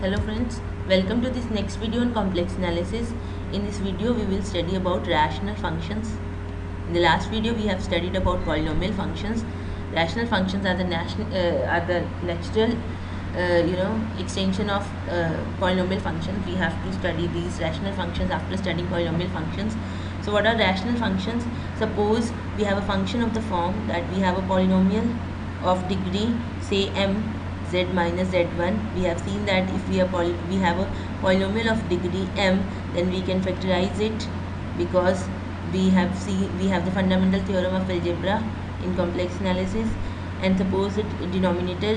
Hello friends, welcome to this next video on complex analysis. In this video we will study about rational functions. In the last video we have studied about polynomial functions. Rational functions are the natural extension of polynomial functions. We have to study these rational functions after studying polynomial functions. So what are rational functions? Suppose we have a function of the form that we have a polynomial of degree say m z minus z1. We have seen that if we have a polynomial of degree m, then we can factorize it, because we have the fundamental theorem of algebra in complex analysis. And suppose it denominator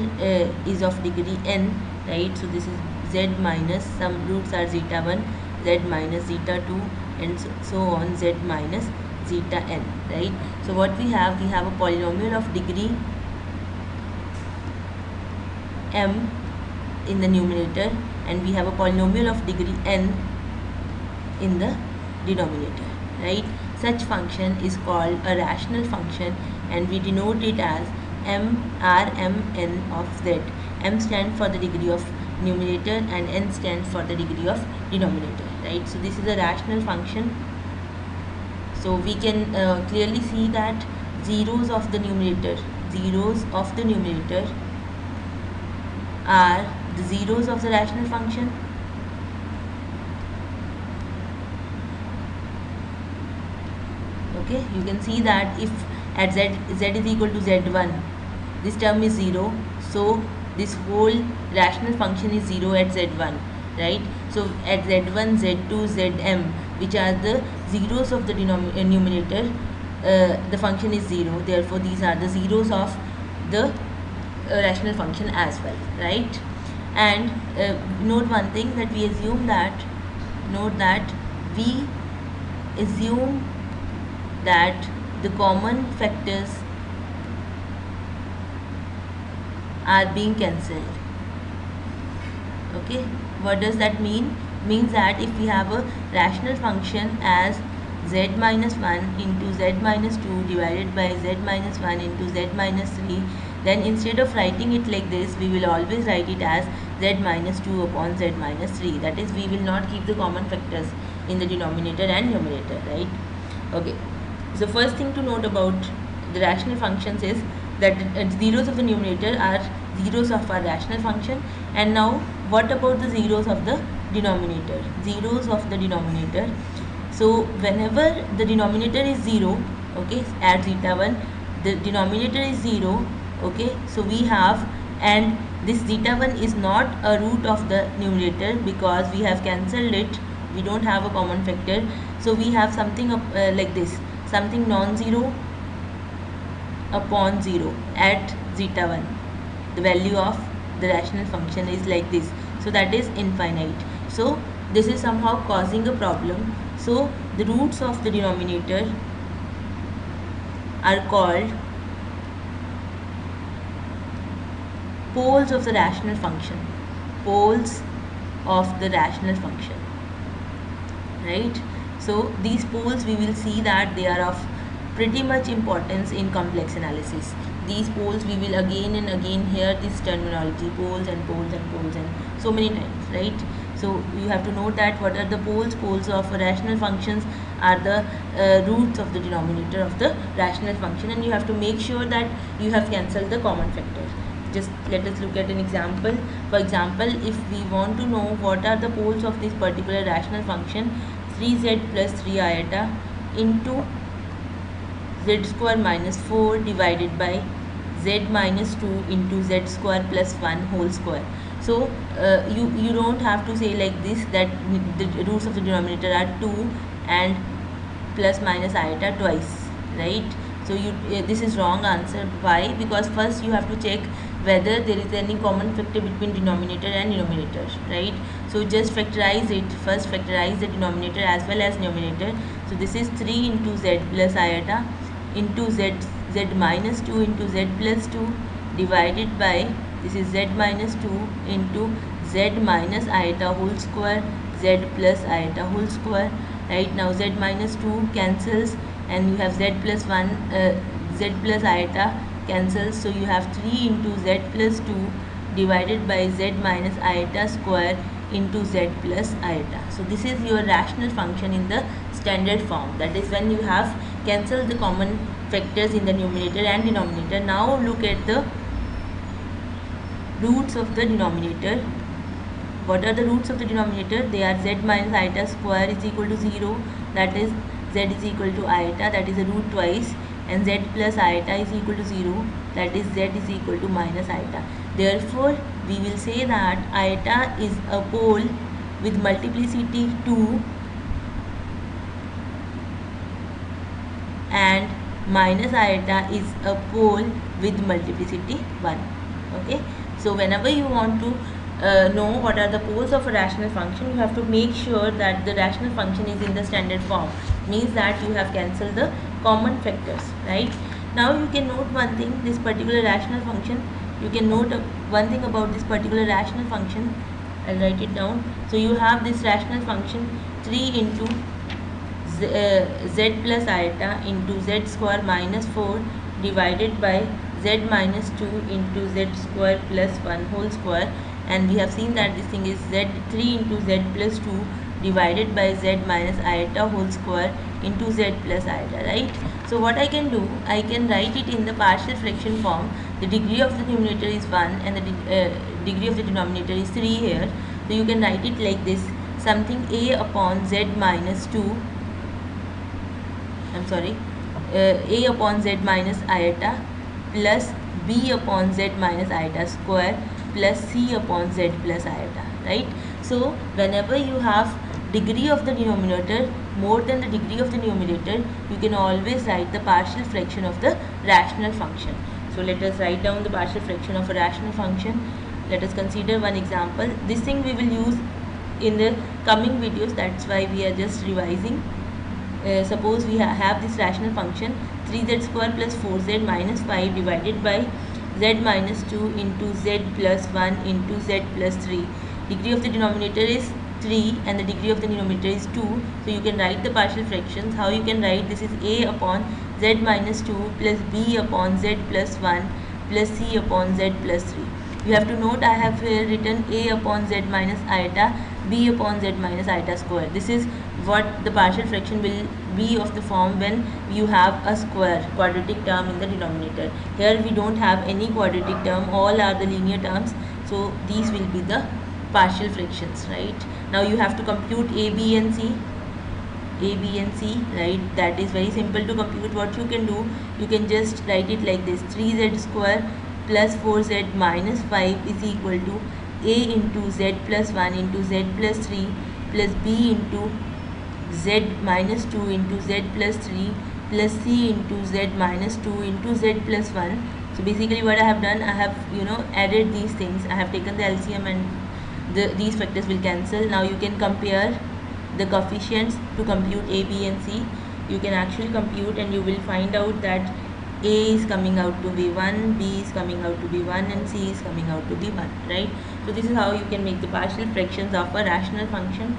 is of degree n, right? So this is z minus some roots are zeta 1, z minus zeta 2, and so on, z minus zeta n, right? So what we have a polynomial of degree m in the numerator, and we have a polynomial of degree n in the denominator, right? Such function is called a rational function, and we denote it as Rmn of z. M stands for the degree of numerator and n stands for the degree of denominator, right? So this is a rational function. So we can clearly see that zeros of the numerator are the zeros of the rational function. Okay, you can see that if at z is equal to z1, this term is 0, so this whole rational function is 0 at z1, right? So at z1, z2, zm, which are the zeros of the numerator, the function is 0. Therefore these are the zeros of the rational function as well, right? And note one thing, that we assume that the common factors are being cancelled. Okay, what does that mean? Means that if we have a rational function as z minus 1 into z minus 2 divided by z minus 1 into z minus 3, then instead of writing it like this, we will always write it as z minus 2 upon z minus 3. That is, we will not keep the common factors in the denominator and numerator, right? Okay, so first thing to note about the rational functions is that zeros of the numerator are zeros of our rational function. And now what about the zeros of the denominator? Zeros of the denominator. So whenever the denominator is 0, okay, at zeta 1, the denominator is 0, okay, so we have, and this zeta 1 is not a root of the numerator because we have cancelled it, we don't have a common factor. So we have something like this, something non-zero upon 0 at zeta 1. The value of the rational function is like this, so that is infinite. So this is somehow causing a problem. So the roots of the denominator are called poles of the rational function. Poles of the rational function, right? So these poles, we will see that they are of pretty much importance in complex analysis. These poles, we will again and again hear this terminology, poles and poles and poles, and so many times, right? So you have to note that what are the poles? Poles of rational functions are the roots of the denominator of the rational function, and you have to make sure that you have cancelled the common factor. Just let us look at an example. For example, if we want to know what are the poles of this particular rational function, 3z plus 3 iota into z square minus 4 divided by z minus 2 into z square plus 1 whole square. So you don't have to say like this, that the roots of the denominator are 2 and plus minus iota twice, right? So this is wrong answer. Why? Because first you have to check whether there is any common factor between denominator and numerator, right? So just factorize it. First factorize the denominator as well as numerator. So this is 3 into z plus iota into z minus 2 into z plus 2 divided by, this is z minus 2 into z minus iota whole square, z plus iota whole square, right? Now z minus 2 cancels, and you have z plus 1, z plus iota cancels, so you have 3 into z plus 2 divided by z minus iota square into z plus iota. So this is your rational function in the standard form. That is when you have cancelled the common factors in the numerator and denominator. Now look at the roots of the denominator. What are the roots of the denominator? They are z minus iota square is equal to 0, that is z is equal to iota, that is a root twice, and z plus iota is equal to 0, that is z is equal to minus iota. Therefore, we will say that iota is a pole with multiplicity 2 and minus iota is a pole with multiplicity 1. Okay, so whenever you want to know what are the poles of a rational function, you have to make sure that the rational function is in the standard form. Means that you have cancelled the common factors, right? Now you can note one thing, this particular rational function, you can note one thing about this particular rational function. I'll write it down. So you have this rational function 3 into z plus iota into z square minus 4 divided by z minus 2 into z square plus 1 whole square, and we have seen that this thing is z3 into z plus 2 divided by z minus iota whole square into z plus iota, right? So what I can do, I can write it in the partial fraction form. The degree of the numerator is 1 and the degree of the denominator is 3 here. So you can write it like this, something a upon z minus 2, a upon z minus iota plus b upon z minus iota square plus c upon z plus iota, right? So whenever you have degree of the denominator more than the degree of the numerator, you can always write the partial fraction of the rational function. So let us write down the partial fraction of a rational function. Let us consider one example. This thing we will use in the coming videos, that's why we are just revising. Suppose we have this rational function 3z square plus 4z minus 5 divided by z minus 2 into z plus 1 into z plus 3. Degree of the denominator is 3 and the degree of the numerator is 2. So you can write the partial fractions. How you can write? This is a upon z minus 2 plus b upon z plus 1 plus c upon z plus 3. You have to note I have here written a upon z minus iota, b upon z minus iota square. This is what the partial fraction will be of the form when you have a square quadratic term in the denominator. Here we don't have any quadratic term, all are the linear terms, so these will be the partial fractions, right? Now you have to compute a, b and c, right? That is very simple to compute. What you can do, you can just write it like this, 3z square plus 4z minus 5 is equal to a into z plus 1 into z plus 3 plus b into z minus 2 into z plus 3 plus c into z minus 2 into z plus 1. So basically what I have done, I have added these things. I have taken the LCM and these factors will cancel. Now you can compare the coefficients to compute a, b and c. You can actually compute and you will find out that a is coming out to be 1, b is coming out to be 1 and c is coming out to be 1, right? So this is how you can make the partial fractions of a rational function.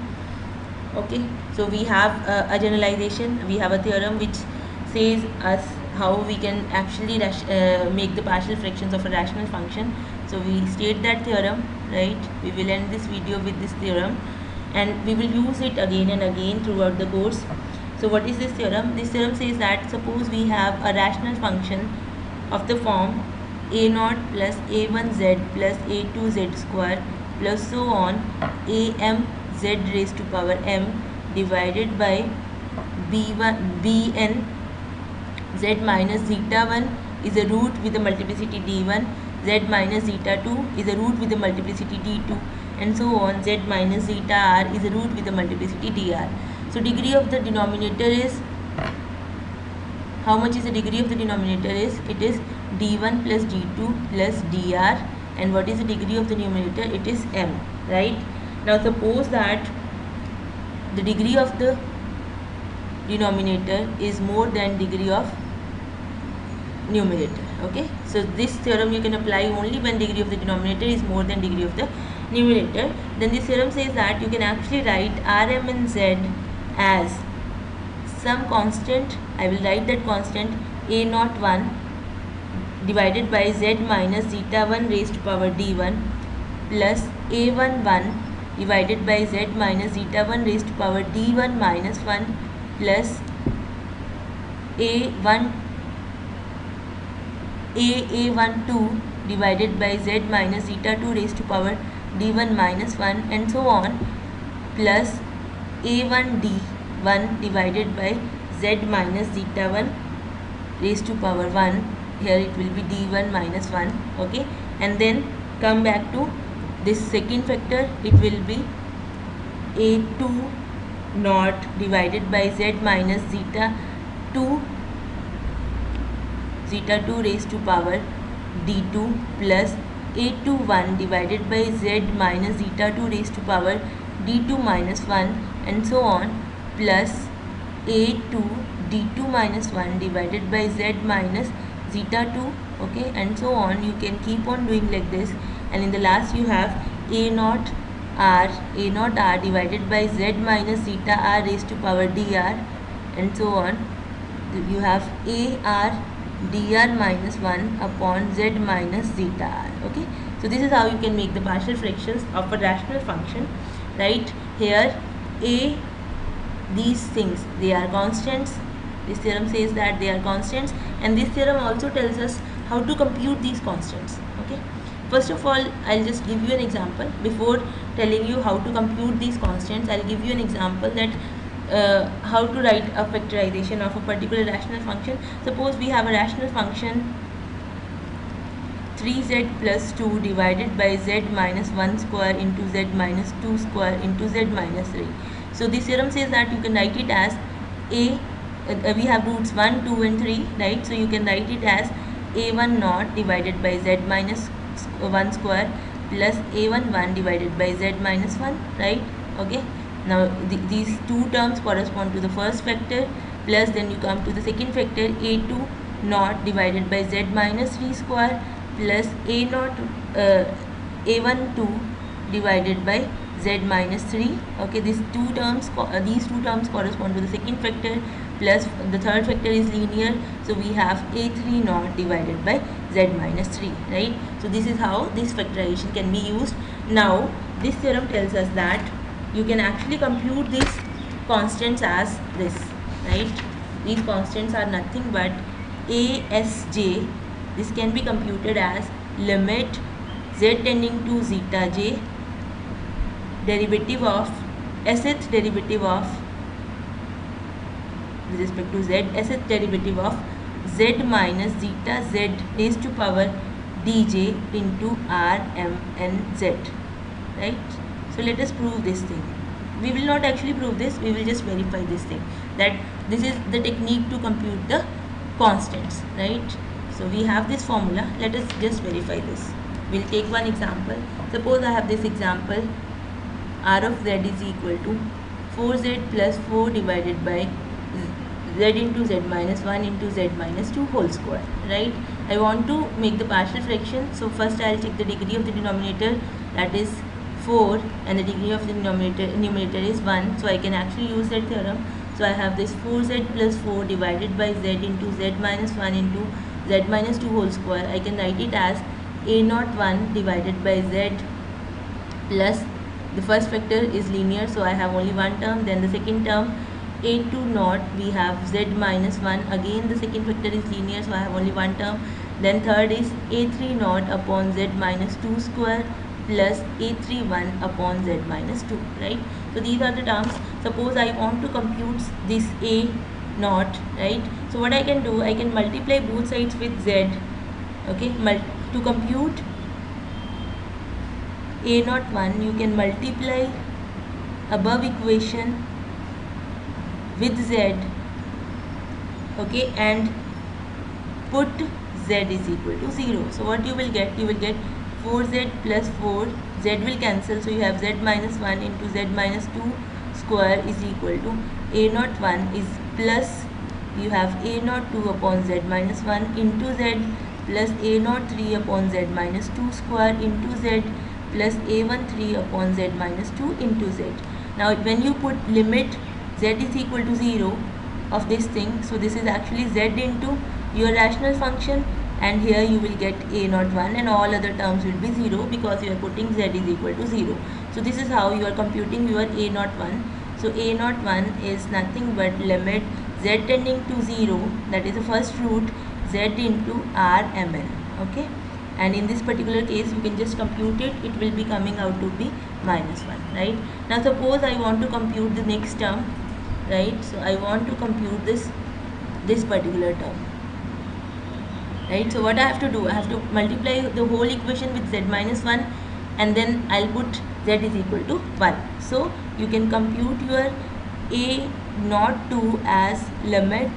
Okay, so we have a generalization, we have a theorem which says us how we can actually make the partial fractions of a rational function. So we state that theorem, right? We will end this video with this theorem and we will use it again and again throughout the course. So what is this theorem? This theorem says that suppose we have a rational function of the form a0 plus a1z plus a2z square plus so on am z raised to power m divided by bn z minus zeta 1 is a root with the multiplicity d1, z minus zeta 2 is a root with the multiplicity d2 and so on, z minus zeta r is a root with the multiplicity dr. So degree of the denominator is, how much is the degree of the denominator is? It is d1 plus d2 plus dr, and what is the degree of the numerator? It is m, right? Now suppose that the degree of the denominator is more than degree of numerator. Okay, so this theorem you can apply only when degree of the denominator is more than degree of the numerator. Then this theorem says that you can actually write Rm and Z as some constant. I will write that constant a01 divided by z minus zeta 1 raised to power d1 plus a11 divided by z minus zeta 1 raised to power d1 minus 1 plus a1 a12 divided by z minus zeta 2 raised to power d1 minus 1 and so on plus a1d1 divided by z minus zeta 1 raised to power 1. Here it will be d1 minus 1. Okay, and then come back to this second factor. It will be a2 naught divided by z minus zeta 2 raised to power d2 plus a21 divided by z minus zeta 2 raised to power d2 minus 1 and so on plus a2 d2 minus 1 divided by z minus zeta 2. Okay, and so on. You can keep on doing like this, and in the last you have a naught r divided by z minus zeta r raised to power dr and so on. You have ar dr minus 1 upon z minus zeta r. Okay, so this is how you can make the partial fractions of a rational function. Right here, these things, they are constants. This theorem says that they are constants, and this theorem also tells us how to compute these constants. Okay, first of all, I'll just give you an example. Before telling you how to compute these constants, I'll give you an example that how to write a factorization of a particular rational function. Suppose we have a rational function 3z plus 2 divided by z minus 1 square into z minus 2 square into z minus 3. So this theorem says that you can write it as we have roots 1, 2 and 3, right? So you can write it as a1 naught divided by z minus 1 square plus a11 divided by z minus 1, right? Okay, now these two terms correspond to the first factor, plus then you come to the second factor, a2 naught divided by z minus 3 square plus a naught a12 divided by z minus 3. Okay, these two terms correspond to the second factor, plus the third factor is linear, so we have a3 naught divided by z minus 3, right? So this is how this factorization can be used. Now this theorem tells us that you can actually compute these constants as this, right? These constants are nothing but asj. This can be computed as limit z tending to zeta j derivative of sth derivative of with respect to z, sth derivative of z minus zeta z raised to power dj into r m n z, right? So let us prove this thing. We will not actually prove this, we will just verify this thing, that this is the technique to compute the constants, right? So we have this formula. Let us just verify this. We'll take one example. Suppose I have this example, r of z is equal to 4z plus 4 divided by z into z minus 1 into z minus 2 whole square, right? I want to make the partial fraction, so first I'll check the degree of the denominator, that is 4, and the degree of the numerator is 1, so I can actually use that theorem. So I have this 4z plus 4 divided by z into z minus 1 into z minus 2 whole square. I can write it as a01 divided by z plus, the first factor is linear, so I have only one term. Then the second term, a2 naught, we have z minus 1, again the second factor is linear, so I have only one term. Then third is a3 naught upon z minus 2 square plus a31 upon z minus 2, right? So these are the terms. Suppose I want to compute this a naught, right? So what I can do, I can multiply both sides with z. Okay, to compute a01, you can multiply above equation with z, okay, and put z is equal to 0. So what you will get 4z plus 4, z will cancel, so you have z minus 1 into z minus 2 square is equal to a01 is plus, you have a02 upon z minus 1 into z plus a03 upon z minus 2 square into z plus a13 upon z minus 2 into z. Now when you put limit z is equal to 0 of this thing, so this is actually z into your rational function and here you will get a naught 1 and all other terms will be 0 because you are putting z is equal to 0. So this is how you are computing your a naught 1. So a naught 1 is nothing but limit z tending to 0, that is the first root, z into Rmn. Okay, and in this particular case you can just compute it, it will be coming out to be minus 1, right? Now suppose I want to compute the next term, right? So I want to compute this particular term, right? So what I have to do, I have to multiply the whole equation with z minus 1 and then I'll put z is equal to 1. So you can compute your a naught 2 as limit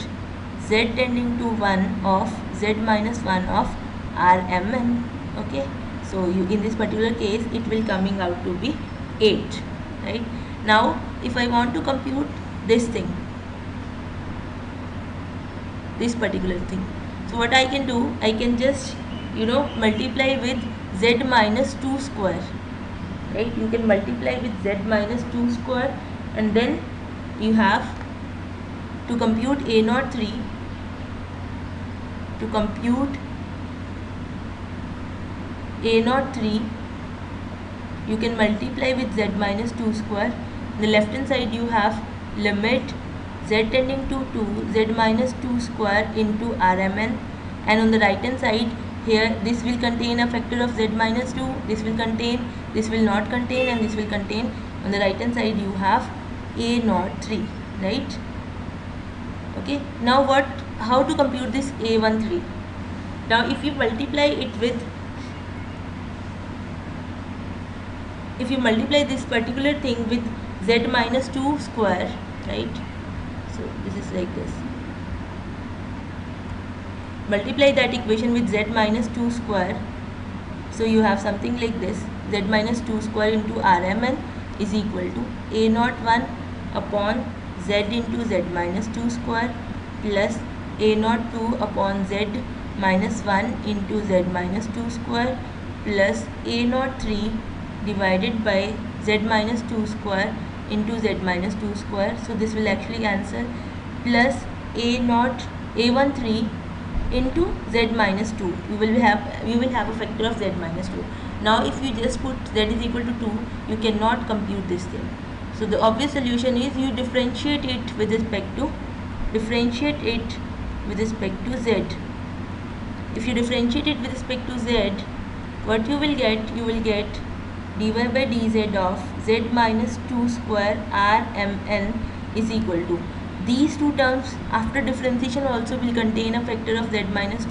z tending to 1 of z minus 1 of Rmn. Okay, so you, in this particular case it will coming out to be 8, right? Now if I want to compute this thing, this particular thing, so what I can do, I can just multiply with z minus 2 square, right? You can multiply with z minus 2 square and then you have to compute a naught 3, to compute a naught 3 you can multiply with z minus 2 square. On the left hand side you have limit z tending to 2 z minus 2 square into Rmn, and on the right hand side here this will contain a factor of z minus 2, this will contain, this will not contain, and this will contain. On the right hand side you have a naught 3, right? Okay, now how to compute this a13? Now if you multiply it with, if you multiply this particular thing with z minus 2 square, right? So this is like this. Multiply that equation with z minus 2 square. So you have something like this, z minus 2 square into Rmn is equal to a naught 1 upon z into z minus 2 square plus a naught 2 upon z minus 1 into z minus 2 square plus a naught 3 divided by z minus 2 square into z minus 2 square. So this will actually answer plus a13 into z minus 2. We will have a factor of z minus 2. Now if you just put z is equal to 2, you cannot compute this thing. So the obvious solution is you differentiate it with respect to z. If you differentiate it with respect to z, what you will get dy by dz of z minus 2 square Rmn is equal to, these two terms after differentiation also will contain a factor of z minus 2,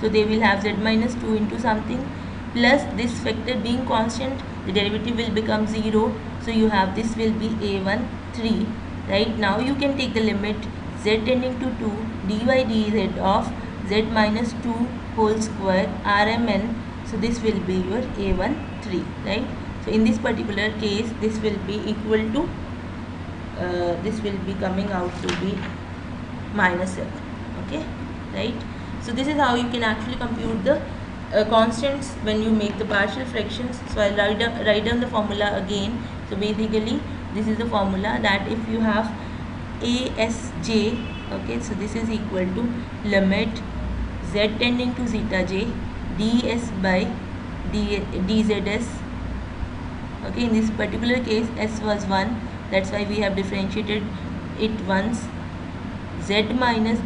so they will have z minus 2 into something plus this factor being constant, the derivative will become 0, so you have this will be a13, right? Now you can take the limit z tending to 2 dy dz of z minus 2 whole square Rmn, so this will be your a13, right? So in this particular case this will be equal to this will be coming out to be minus 7. Okay, right? So this is how you can actually compute the constants when you make the partial fractions. So I'll write down the formula again. So basically this is the formula, that if you have ASJ, okay, so this is equal to limit z tending to zeta j ds by dzs. Okay, in this particular case s was 1, that's why we have differentiated it once, z minus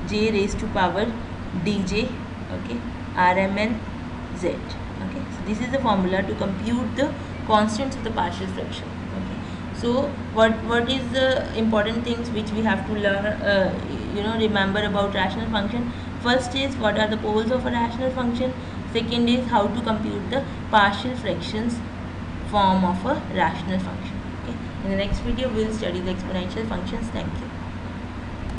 j raised to power dj, okay, Rmn z. Okay, so this is the formula to compute the constants of the partial fraction. Okay, so what is the important things which we have to learn, remember about rational function? First is what are the poles of a rational function. Second is how to compute the partial fractions form of a rational function. Okay, in the next video we will study the exponential functions. Thank you.